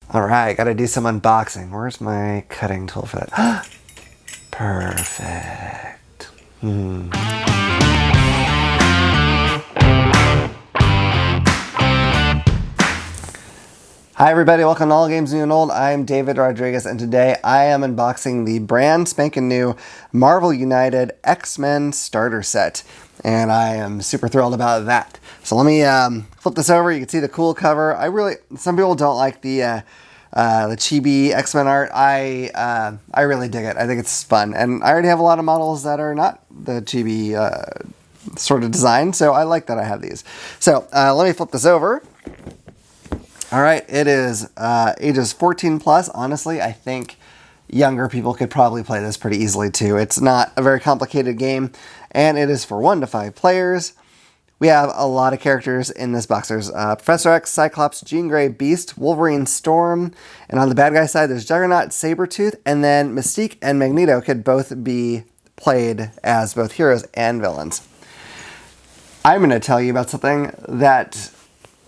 All right, gotta do some unboxing. Where's my cutting tool for that? Perfect. Hi everybody, welcome to All Games New and Old. I'm David Rodriguez, and today I am unboxing the brand spanking new Marvel United X-Men starter set. And I am super thrilled about that. So let me flip this over. You can see the cool cover. Some people don't like the chibi X-Men art. I really dig it. I think it's fun. And I already have a lot of models that are not the chibi sort of design, so I like that I have these. So let me flip this over. All right, it is ages 14 plus. Honestly, I think younger people could probably play this pretty easily too. It's not a very complicated game, and it is for 1 to 5 players. We have a lot of characters in this box. There's Professor X, Cyclops, Jean Grey, Beast, Wolverine, Storm, and on the bad guy side, there's Juggernaut, Sabertooth, and then Mystique and Magneto could both be played as both heroes and villains. I'm going to tell you about something that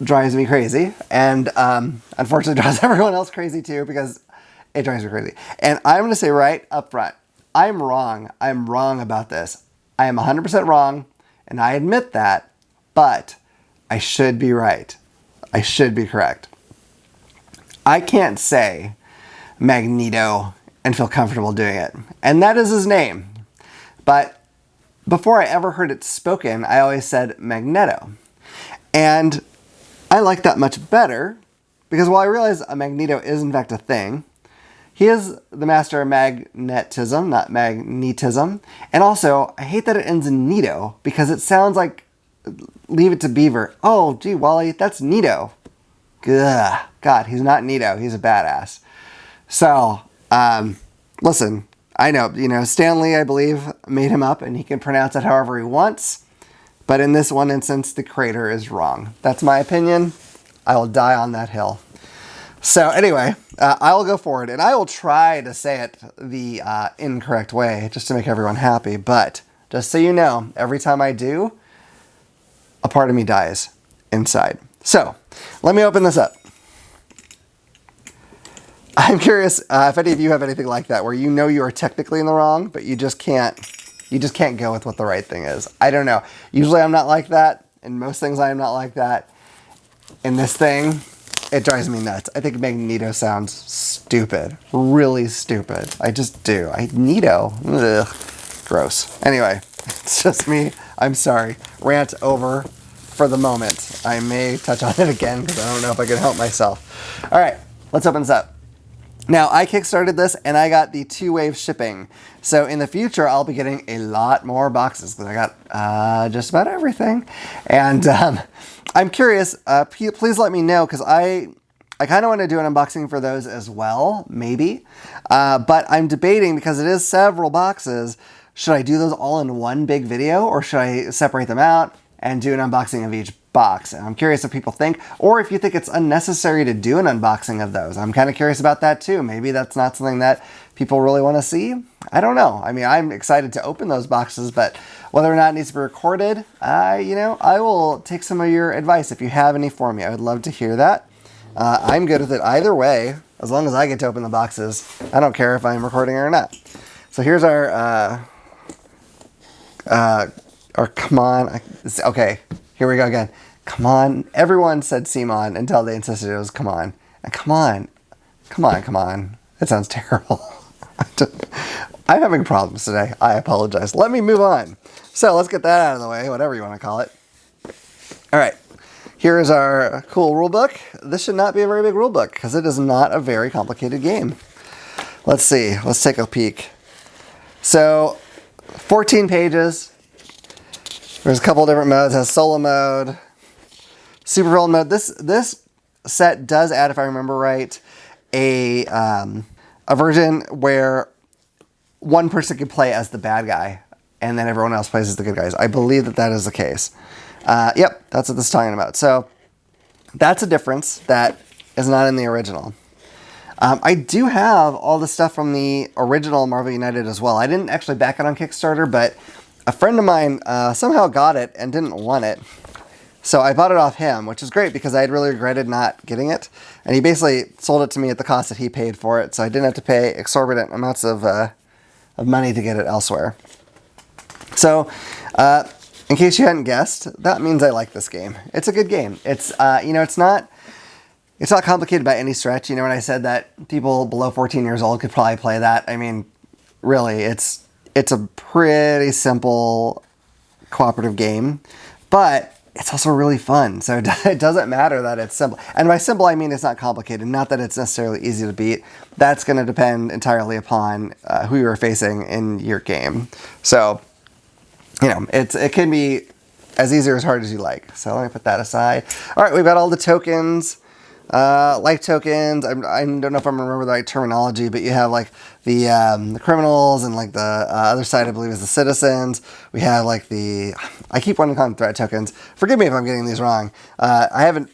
drives me crazy, and unfortunately drives everyone else crazy too, because it drives me crazy. And I'm going to say right up front, I'm wrong. I'm wrong about this. I am 100% wrong, and I admit that, but I should be right. I should be correct. I can't say Magneto and feel comfortable doing it, and that is his name. But before I ever heard it spoken, I always said Magneto. And I like that much better, because while I realize a Magneto is in fact a thing, he is the master of magnetism, not magnetism. And also, I hate that it ends in Nito, because it sounds like Leave It to Beaver. Oh, gee, Wally, that's Nito. Ugh. God, he's not Nito. He's a badass. So, listen, I know, Stan Lee, I believe, made him up, and he can pronounce it however he wants. But in this one instance, the creator is wrong. That's my opinion. I will die on that hill. So anyway, I will go forward, and I will try to say it the incorrect way, just to make everyone happy. But just so you know, every time I do, a part of me dies inside. So let me open this up. I'm curious if any of you have anything like that, where you know you are technically in the wrong, but you just can't go with what the right thing is. I don't know. Usually I'm not like that. In most things I am not like that. In this thing, it drives me nuts. I think Magneto sounds stupid. Really stupid. I just do. Nito. Ugh. Gross. Anyway, it's just me. I'm sorry. Rant over for the moment. I may touch on it again, because I don't know if I can help myself. All right, let's open this up. Now, I kickstarted this, and I got the 2-wave shipping. So in the future, I'll be getting a lot more boxes, because I got just about everything. And I'm curious, please let me know, because I kind of want to do an unboxing for those as well, maybe. But I'm debating, because it is several boxes, should I do those all in one big video, or should I separate them out and do an unboxing of each box? And I'm curious if people think, or if you think it's unnecessary to do an unboxing of those. I'm kind of curious about that too. Maybe that's not something that people really want to see. I don't know. I mean, I'm excited to open those boxes, but whether or not it needs to be recorded, I will take some of your advice if you have any for me. I would love to hear that. I'm good with it either way, as long as I get to open the boxes. I don't care if I'm recording or not. So here's our CMON. Okay, here we go again. Come on. Everyone said CMON until they insisted it was come on. And come on. That sounds terrible. I'm having problems today. I apologize. Let me move on. So let's get that out of the way, whatever you want to call it. All right. Here is our cool rulebook. This should not be a very big rulebook, because it is not a very complicated game. Let's see. Let's take a peek. So 14 pages. There's a couple different modes. It has solo mode, super villain mode. This set does add, if I remember right, a version where one person can play as the bad guy, and then everyone else plays as the good guys. I believe that is the case. Yep, that's what this is talking about. So that's a difference that is not in the original. I do have all the stuff from the original Marvel United as well. I didn't actually back it on Kickstarter, but a friend of mine somehow got it and didn't want it. So I bought it off him, which is great because I had really regretted not getting it. And he basically sold it to me at the cost that he paid for it, so I didn't have to pay exorbitant amounts of money to get it elsewhere. So, in case you hadn't guessed, that means I like this game. It's a good game. It's it's not complicated by any stretch. You know, when I said that people below 14 years old could probably play that, I mean, really, it's a pretty simple cooperative game, but it's also really fun. So it doesn't matter that it's simple. And by simple, I mean it's not complicated. Not that it's necessarily easy to beat. That's going to depend entirely upon who you're facing in your game. So, you know, it can be as easy or as hard as you like. So let me put that aside. All right, we've got all the tokens. Life tokens. I don't know if I'm remember the right terminology, but you have like the criminals, and like the other side I believe is the citizens. We have like I keep wanting to call them threat tokens. Forgive me if I'm getting these wrong. Last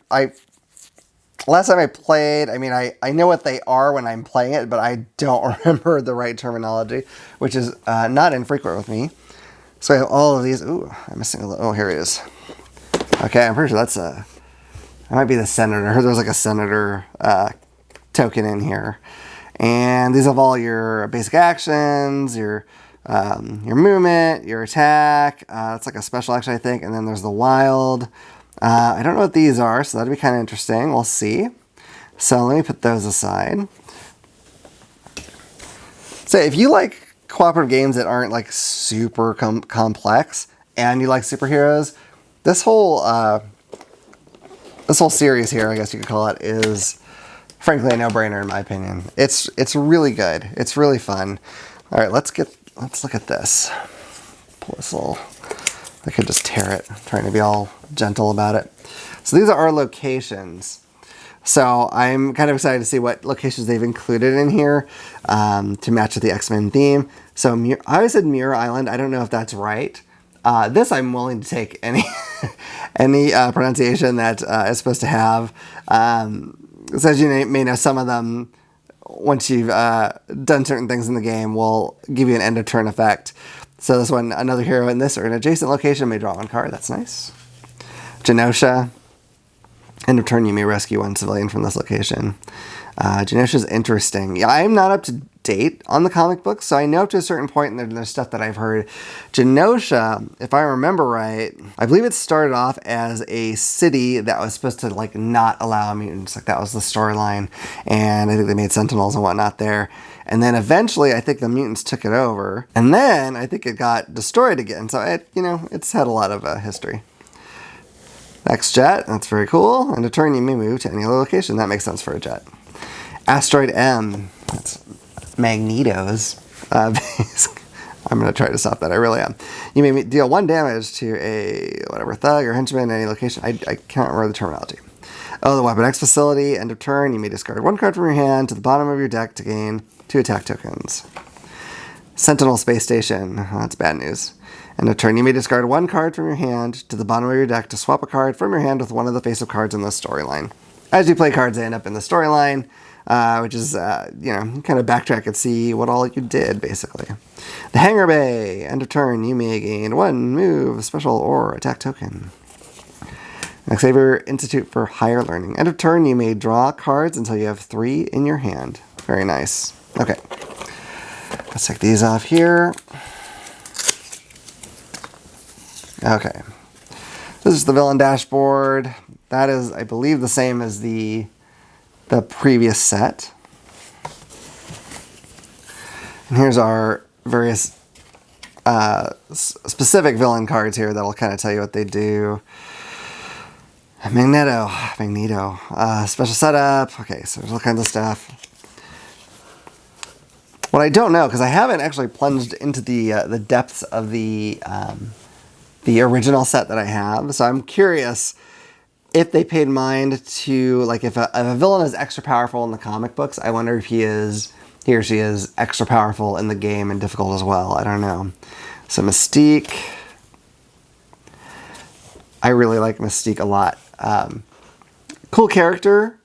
time I played, I mean, I know what they are when I'm playing it, but I don't remember the right terminology, which is not infrequent with me. So I have all of these. Ooh, I'm missing a little. Oh, here it is. Okay, I'm pretty sure that's that might be the senator. I heard there was like a senator token in here. And these have all your basic actions, your movement, your attack. It's like a special action, I think. And then there's the wild. I don't know what these are, so that'd be kind of interesting. We'll see. So let me put those aside. So if you like cooperative games that aren't like super complex, and you like superheroes, this whole series here, I guess you could call it, is frankly a no-brainer in my opinion. It's really good. It's really fun. All right, let's look at this. Pull this little. I could just tear it. I'm trying to be all gentle about it. So these are our locations. So I'm kind of excited to see what locations they've included in here to match with the X-Men theme. So I always said Muir Island. I don't know if that's right. This I'm willing to take any pronunciation that is supposed to have. So as you may know, some of them, once you've done certain things in the game, will give you an end of turn effect. So this one, another hero in this or an adjacent location may draw one card. That's nice. Genosha. End of turn, you may rescue one civilian from this location. Genosha's interesting. Yeah, I'm not up to date on the comic books, so I know up to a certain point, and there's stuff that I've heard. Genosha, if I remember right, I believe it started off as a city that was supposed to like not allow mutants. Like that was the storyline, and I think they made Sentinels and whatnot there. And then eventually, I think the mutants took it over, and then I think it got destroyed again. So it's had a lot of history. X-Jet, that's very cool. And a turn, you may move to any other location. That makes sense for a jet. Asteroid M, that's Magneto's. I'm going to try to stop that. I really am. You may deal 1 damage to a thug or henchman in any location. I can't remember the terminology. Oh, the Weapon X facility. End of turn. You may discard 1 card from your hand to the bottom of your deck to gain 2 attack tokens. Sentinel Space Station. Oh, that's bad news. End of turn. You may discard 1 card from your hand to the bottom of your deck to swap a card from your hand with one of the face-up cards in the storyline. As you play cards, they end up in the storyline. Which is, kind of backtrack and see what all you did, basically. The Hangar Bay. End of turn, you may gain 1 move, special, or attack token. Xavier Institute for Higher Learning. End of turn, you may draw cards until you have 3 in your hand. Very nice. Okay. Let's take these off here. Okay. This is the villain dashboard. That is, I believe, the same as the previous set. And here's our various specific villain cards here that'll kind of tell you what they do. Magneto, special setup. Okay, so there's all kinds of stuff. What I don't know, because I haven't actually plunged into the depths of the original set that I have, so I'm curious if they paid mind to, like, if a villain is extra powerful in the comic books, I wonder if he or she is extra powerful in the game and difficult as well. I don't know. So Mystique. I really like Mystique a lot. Cool character.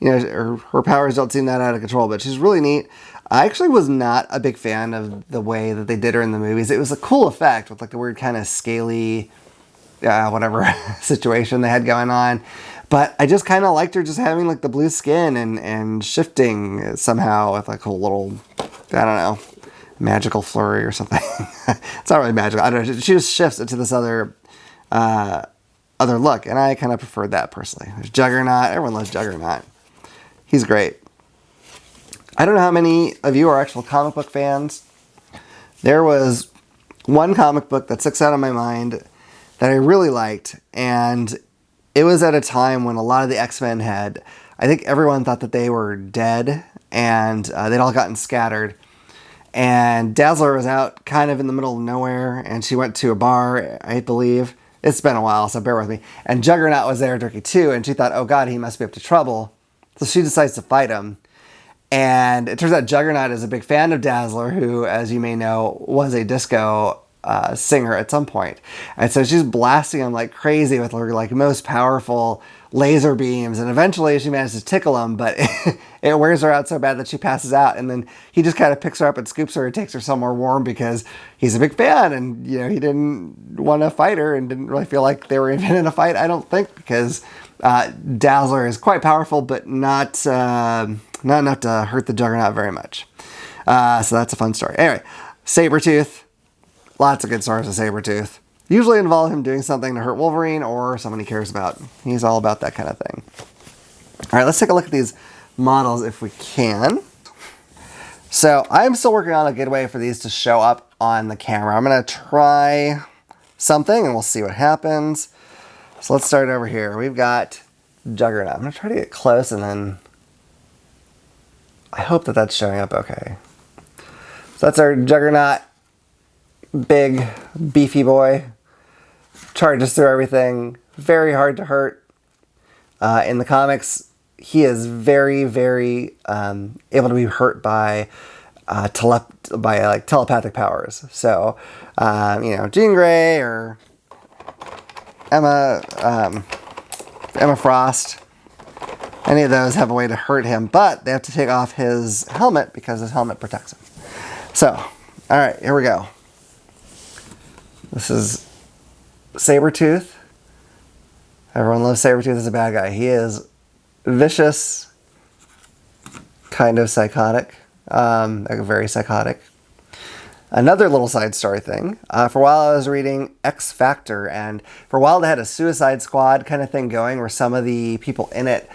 Her powers don't seem that out of control, but she's really neat. I actually was not a big fan of the way that they did her in the movies. It was a cool effect with like the weird kind of scaly whatever situation they had going on. But I just kind of liked her just having like the blue skin and shifting somehow with like a little, I don't know, magical flurry or something. It's not really magical. I don't know. She just shifts into this other look, and I kind of preferred that personally. There's Juggernaut. Everyone loves Juggernaut. He's great. I don't know how many of you are actual comic book fans. There was one comic book that sticks out in my mind that I really liked, and it was at a time when a lot of the X-Men had, I think everyone thought that they were dead, and they'd all gotten scattered. And Dazzler was out kind of in the middle of nowhere, and she went to a bar, I believe. It's been a while, so bear with me. And Juggernaut was there, Turkey too, and she thought, oh God, he must be up to trouble. So she decides to fight him. And it turns out Juggernaut is a big fan of Dazzler, who, as you may know, was a disco singer at some point. And so she's blasting him like crazy with her like most powerful laser beams, and eventually she manages to tickle him, but it wears her out so bad that she passes out, and then he just kind of picks her up and scoops her and takes her somewhere warm because he's a big fan, and you know, he didn't want to fight her and didn't really feel like they were even in a fight, I don't think, because Dazzler is quite powerful, but not enough to hurt the Juggernaut very much. So that's a fun story. Anyway, Sabertooth. Lots of good stories of Sabertooth. Usually involve him doing something to hurt Wolverine or someone he cares about. He's all about that kind of thing. All right, let's take a look at these models if we can. So I'm still working on a good way for these to show up on the camera. I'm going to try something and we'll see what happens. So let's start over here. We've got Juggernaut. I'm going to try to get close and then I hope that that's showing up okay. So that's our Juggernaut. Big, beefy boy. Charges through everything. Very hard to hurt. In the comics, he is very, very able to be hurt by telepathic powers. So, you know, Jean Grey or Emma Frost, any of those have a way to hurt him, but they have to take off his helmet because his helmet protects him. So, all right, here we go. This is Sabertooth. Everyone loves Sabertooth as a bad guy. He is vicious, kind of psychotic, like very psychotic. Another little side story thing. For a while I was reading X Factor, and for a while they had a Suicide Squad kind of thing going where some of the people in it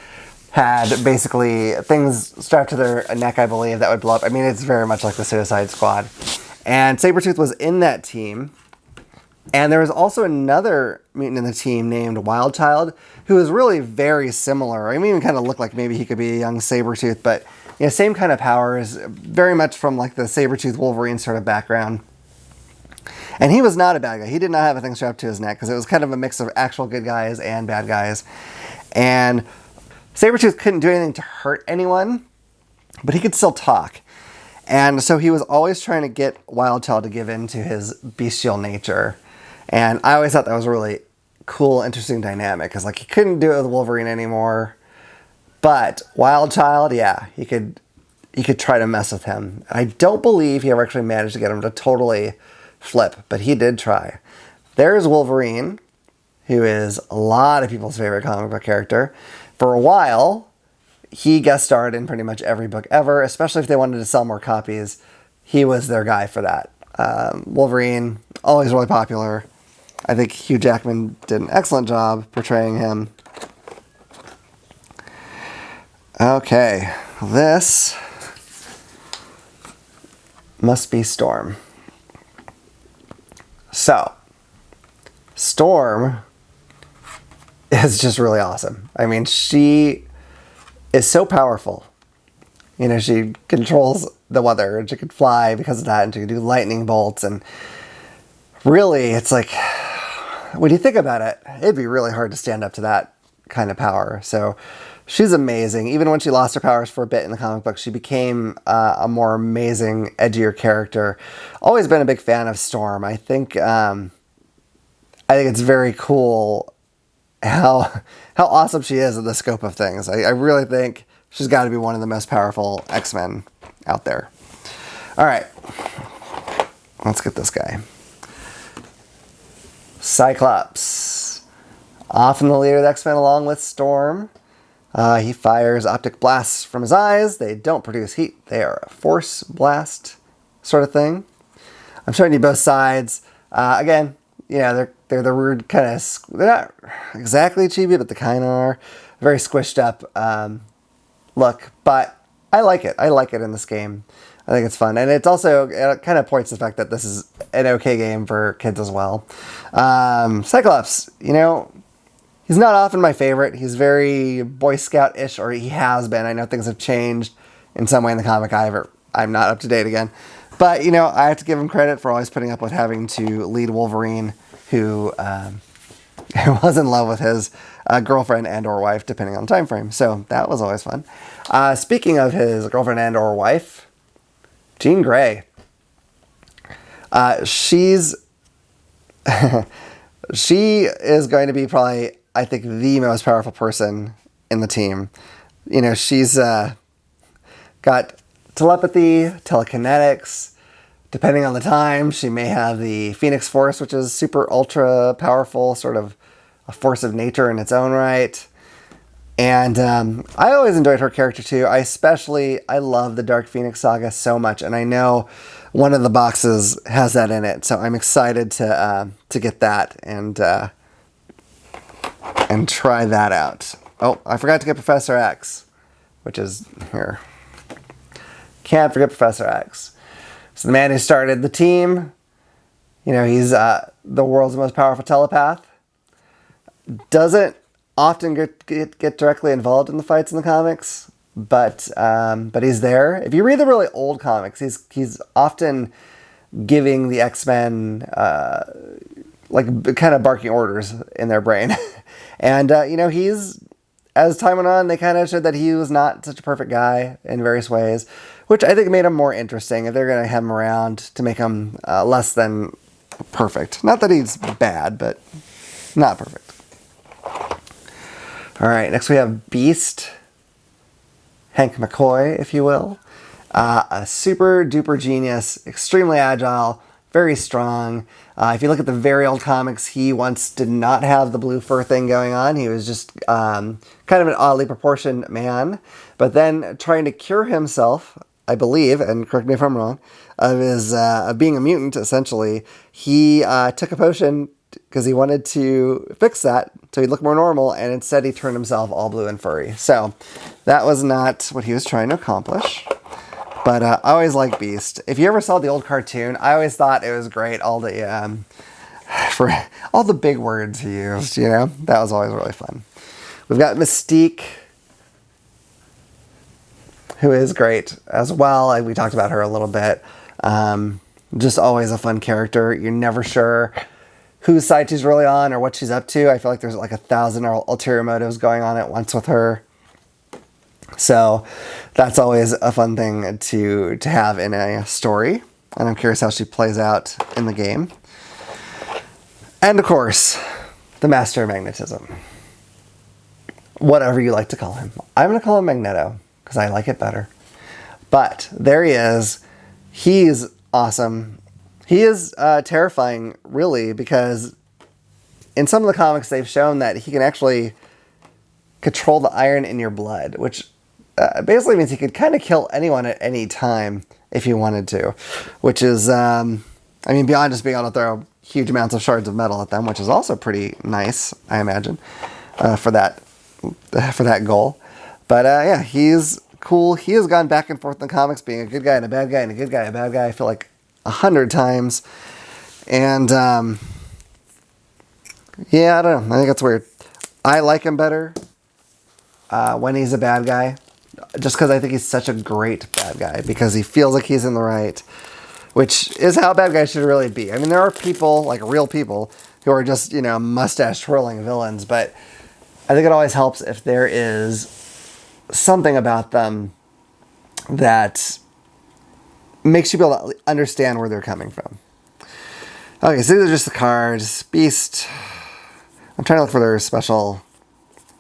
had basically things strapped to their neck, I believe, that would blow up. I mean, it's very much like the Suicide Squad. And Sabertooth was in that team. And there was also another mutant in the team named Wildchild, who was really very similar. I mean, even kind of looked like maybe he could be a young Sabertooth, but you know, same kind of powers, very much from like the Sabertooth Wolverine sort of background. And he was not a bad guy. He did not have a thing strapped to his neck because it was kind of a mix of actual good guys and bad guys. And Sabertooth couldn't do anything to hurt anyone, but he could still talk. And so he was always trying to get Wildchild to give in to his bestial nature. And I always thought that was a really cool, interesting dynamic, because like he couldn't do it with Wolverine anymore, but Wildchild, yeah, he could try to mess with him. I don't believe he ever actually managed to get him to totally flip, but he did try. There's Wolverine, who is a lot of people's favorite comic book character. For a while, he guest starred in pretty much every book ever, especially if they wanted to sell more copies. He was their guy for that. Wolverine, always really popular. I think Hugh Jackman did an excellent job portraying him. Okay, this must be Storm. So, Storm is just really awesome. I mean, she is so powerful. You know, she controls the weather, and she can fly because of that, and she can do lightning bolts, and really, it's like, when you think about it, it'd be really hard to stand up to that kind of power. So she's amazing. Even when she lost her powers for a bit in the comic book, she became a more amazing, edgier character. Always been a big fan of Storm. I think it's very cool how awesome she is in the scope of things. I really think she's got to be one of the most powerful X-Men out there. All right, let's get this guy. Cyclops. Often the leader of the X-Men along with Storm. He fires optic blasts from his eyes. They don't produce heat. They are a force blast sort of thing. I'm showing you both sides. Again, they're the weird kind of... They're not exactly chibi, but they kind of are. Very squished up look. But I like it. I like it in this game. I think it's fun. And it's also... It kind of points to the fact that this is an okay game for kids as well. Cyclops, he's not often my favorite. He's very Boy Scout-ish, or he has been. I know things have changed in some way in the comic. I'm not up to date again. But, I have to give him credit for always putting up with having to lead Wolverine, who was in love with his girlfriend and or wife, depending on the time frame. So that was always fun. Speaking of his girlfriend and or wife, Jean Grey. She's... she is going to be probably, I think, the most powerful person in the team. She's got telepathy, telekinetics. Depending on the time, she may have the Phoenix Force, which is super ultra powerful, sort of a force of nature in its own right. And I always enjoyed her character too. I love the Dark Phoenix saga so much, and I know one of the boxes has that in it, so I'm excited to get that and try that out. Oh, I forgot to get Professor X, which is here. Can't forget Professor X. So the man who started the team, he's the world's most powerful telepath. Doesn't often get directly involved in the fights in the kind but he's there. If you read the really old comics, he's often giving the X-Men kind of barking orders in their brain. And he's, as time went on, they kind of showed that he was not such a perfect guy in various ways, which I think made him more interesting if they're going to have him around to make him less than perfect. Not that he's bad, but not perfect. All right, next we have Beast. Hank McCoy, if you will. A super duper genius, extremely agile, very strong. If you look at the very old comics, he once did not have the blue fur thing going on. He was just kind of an oddly proportioned man. But then trying to cure himself, I believe, and correct me if I'm wrong, of being a mutant, essentially, he took a potion because he wanted to fix that so he'd look more normal, and instead he turned himself all blue and furry. So that was not what he was trying to accomplish. But I always liked Beast. If you ever saw the old cartoon, I always thought it was great. For all the big words he used, that was always really fun. We've got Mystique, who is great as well. We talked about her a little bit. Just always a fun character. You're never sure whose side she's really on or what she's up to. I feel like there's like 1,000 ulterior motives going on at once with her. So that's always a fun thing to have in a story. And I'm curious how she plays out in the game. And of course, the Master of Magnetism. Whatever you like to call him. I'm going to call him Magneto because I like it better. But there he is. He's awesome. He is terrifying, really, because in some of the comics they've shown that he can actually control the iron in your blood, which basically means he could kind of kill anyone at any time if he wanted to, which is, beyond just being able to throw huge amounts of shards of metal at them, which is also pretty nice, I imagine, for that goal. But yeah, he's cool. He has gone back and forth in the comics, being a good guy and a bad guy and a good guy and a bad guy, I feel like 100 times. And yeah, I don't know. I think it's weird. I like him better when he's a bad guy, just because I think he's such a great bad guy, because he feels like he's in the right, which is how bad guys should really be. I mean, there are people, like real people, who are just, mustache twirling villains, but I think it always helps if there is something about them that makes you be able to understand where they're coming from. Okay, so these are just the cards. Beast. I'm trying to look for their special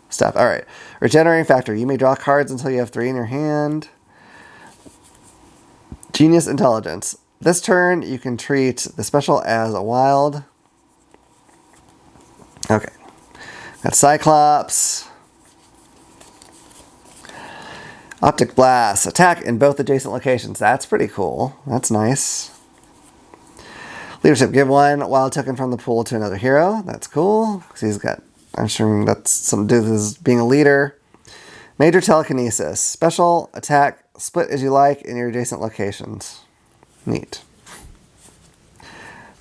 stuff. All right. Regenerating factor. You may draw cards until you have 3 in your hand. Genius intelligence. This turn, you can treat the special as a wild. Okay. Got Cyclops. Optic Blast. Attack in both adjacent locations. That's pretty cool. That's nice. Leadership. Give one wild token from the pool to another hero. That's cool. Because he's got, I'm sure that's something to do with being a leader. Major Telekinesis. Special attack. Split as you like in your adjacent locations. Neat.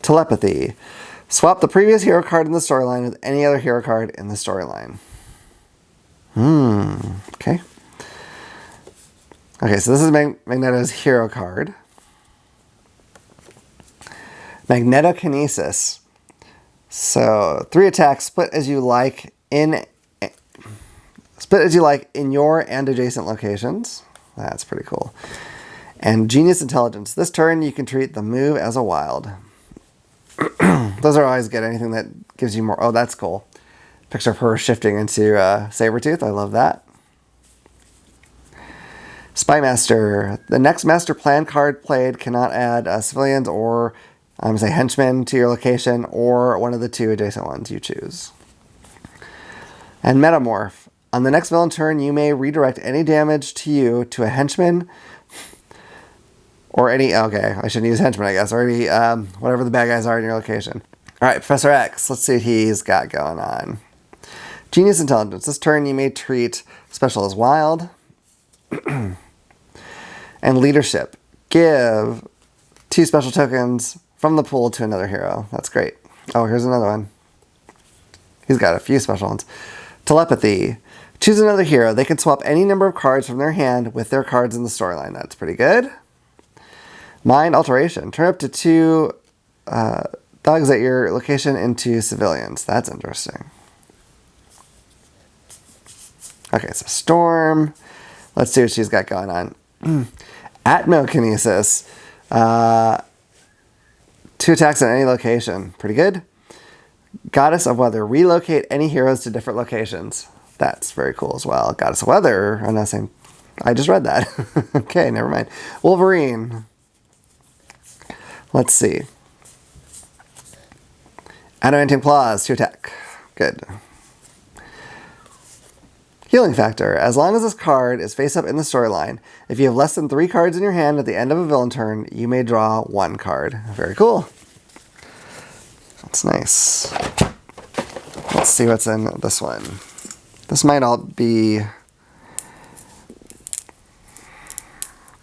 Telepathy. Swap the previous hero card in the storyline with any other hero card in the storyline. Okay. Okay, so this is Magneto's hero card. Magnetokinesis. So 3 attacks, split as you like in your and adjacent locations. That's pretty cool. And Genius Intelligence. This turn you can treat the move as a wild. Those are always good. Anything that gives you more. Oh, that's cool. Picture of her shifting into Sabertooth. I love that. Spy Master. The next Master Plan card played cannot add civilians or, I'm going to say, henchmen to your location or one of the 2 adjacent ones you choose. And Metamorph. On the next villain turn, you may redirect any damage to you to a henchman or any, okay, I shouldn't use henchman, I guess, or any, whatever the bad guys are in your location. All right, Professor X. Let's see what he's got going on. Genius Intelligence. This turn, you may treat special as wild. And Leadership. Give 2 special tokens from the pool to another hero. That's great. Oh, here's another one. He's got a few special ones. Telepathy. Choose another hero. They can swap any number of cards from their hand with their cards in the storyline. That's pretty good. Mind Alteration. Turn up to 2 thugs at your location into civilians. That's interesting. Okay, so Storm. Let's see what she's got going on. Atmokinesis. 2 attacks on any location. Pretty good. Goddess of Weather. Relocate any heroes to different locations. That's very cool as well. Goddess of Weather. I'm not saying... I just read that. Okay, never mind. Wolverine. Let's see. Adamantium Claws. 2 attack. Good. Healing Factor. As long as this card is face up in the storyline, if you have less than 3 cards in your hand at the end of a villain turn, you may draw 1 card. Very cool. That's nice. Let's see what's in this one. This might all be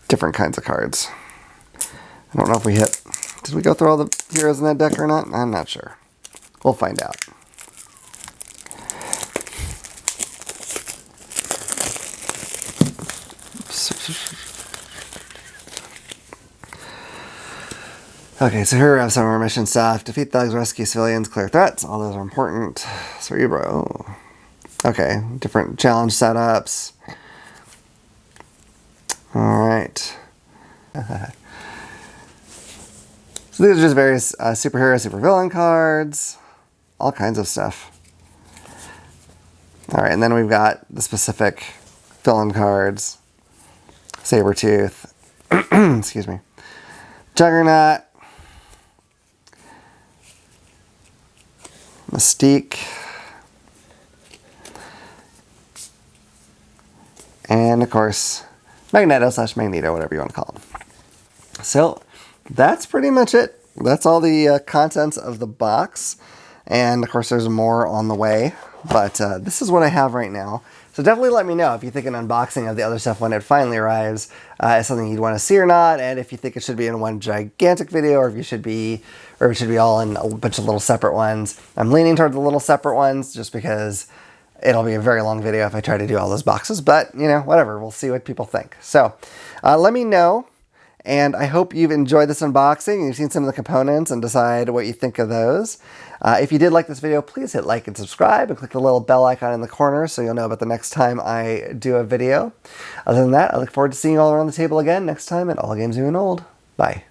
different kinds of cards. I don't know if we hit... Did we go through all the heroes in that deck or not? I'm not sure. We'll find out. Okay, so here we have some of our mission stuff. Defeat thugs, rescue civilians, clear threats. All those are important. Cerebro. Okay, different challenge setups. All right. So these are just various superhero, supervillain cards. All kinds of stuff. All right, and then we've got the specific villain cards. Sabertooth. Excuse me. Juggernaut. Mystique. And of course, Magneto / Magneto, whatever you want to call him. So that's pretty much it. That's all the contents of the box. And of course, there's more on the way. But this is what I have right now. So definitely let me know if you think an unboxing of the other stuff when it finally arrives is something you'd want to see or not, and if you think it should be in one gigantic video, or if it should be all in a bunch of little separate ones. I'm leaning toward the little separate ones just because it'll be a very long video if I try to do all those boxes, but you know, whatever, we'll see what people think. So let me know, and I hope you've enjoyed this unboxing and you've seen some of the components and decide what you think of those. If you did like this video, please hit like and subscribe and click the little bell icon in the corner so you'll know about the next time I do a video. Other than that, I look forward to seeing you all around the table again next time at All Games New and Old. Bye.